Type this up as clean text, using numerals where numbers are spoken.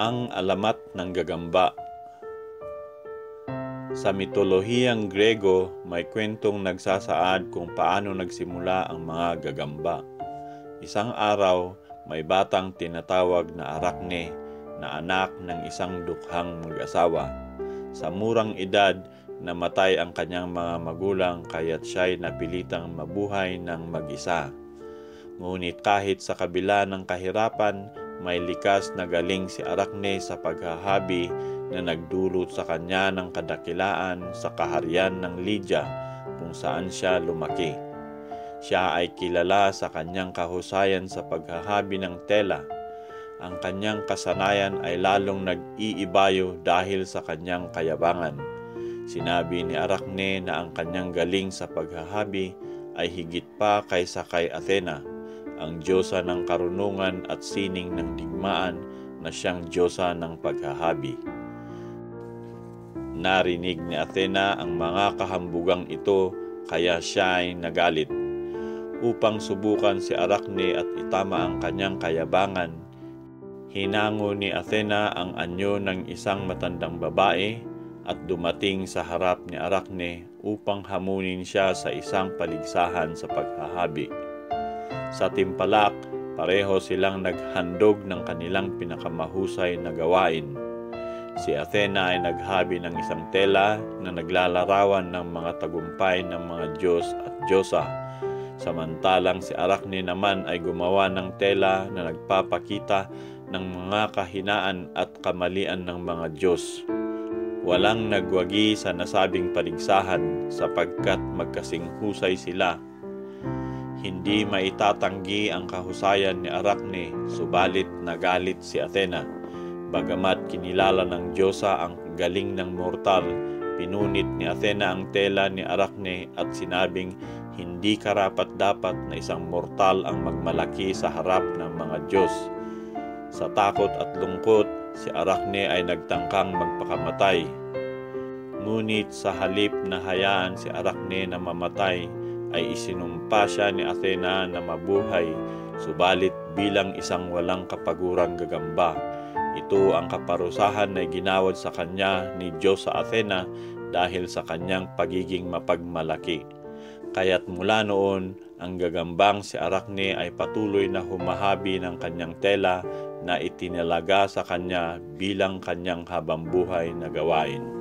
Ang alamat ng gagamba. Sa mitolohiyang Grego, may kwentong nagsasaad kung paano nagsimula ang mga gagamba. Isang araw, may batang tinatawag na Arachne na anak ng isang dukhang mag-asawa. Sa murang edad, namatay ang kanyang mga magulang kaya't siya'y napilitang mabuhay ng mag-isa. Ngunit kahit sa kabila ng kahirapan, may likas na galing si Arachne sa paghahabi na nagdulot sa kanya ng kadakilaan sa kaharian ng Lydia kung saan siya lumaki. Siya ay kilala sa kanyang kahusayan sa paghahabi ng tela. Ang kanyang kasanayan ay lalong nag-iibayo dahil sa kanyang kayabangan. Sinabi ni Arachne na ang kanyang galing sa paghahabi ay higit pa kaysa kay Athena, ang diyosa ng karunungan at sining ng digmaan na siyang diyosa ng paghahabi. Narinig ni Athena ang mga kahambugang ito kaya siya ay nagalit. Upang subukan si Arachne at itama ang kanyang kayabangan, hinango ni Athena ang anyo ng isang matandang babae at dumating sa harap ni Arachne upang hamunin siya sa isang paligsahan sa paghahabi. Sa timpalak, pareho silang naghandog ng kanilang pinakamahusay na gawain. Si Athena ay naghabi ng isang tela na naglalarawan ng mga tagumpay ng mga Diyos at Diyosa, samantalang si Arachne naman ay gumawa ng tela na nagpapakita ng mga kahinaan at kamalian ng mga Diyos. Walang nagwagi sa nasabing paligsahan sapagkat magkasing husay sila. Hindi maitatanggi ang kahusayan ni Arachne, subalit nagalit si Athena. Bagamat kinilala ng Diyosa ang galing ng mortal, pinunit ni Athena ang tela ni Arachne at sinabing hindi karapat-dapat na isang mortal ang magmalaki sa harap ng mga Diyos. Sa takot at lungkot, si Arachne ay nagtangkang magpakamatay. Ngunit sa halip na hayaan si Arachne na mamatay, ay isinumpa siya ni Athena na mabuhay, subalit bilang isang walang kapagurang gagamba. Ito ang kaparusahan na ginawad sa kanya ni Diyosa Athena dahil sa kanyang pagiging mapagmalaki. Kaya't mula noon, ang gagambang si Arachne ay patuloy na humahabi ng kanyang tela na itinalaga sa kanya bilang kanyang habambuhay na gawain.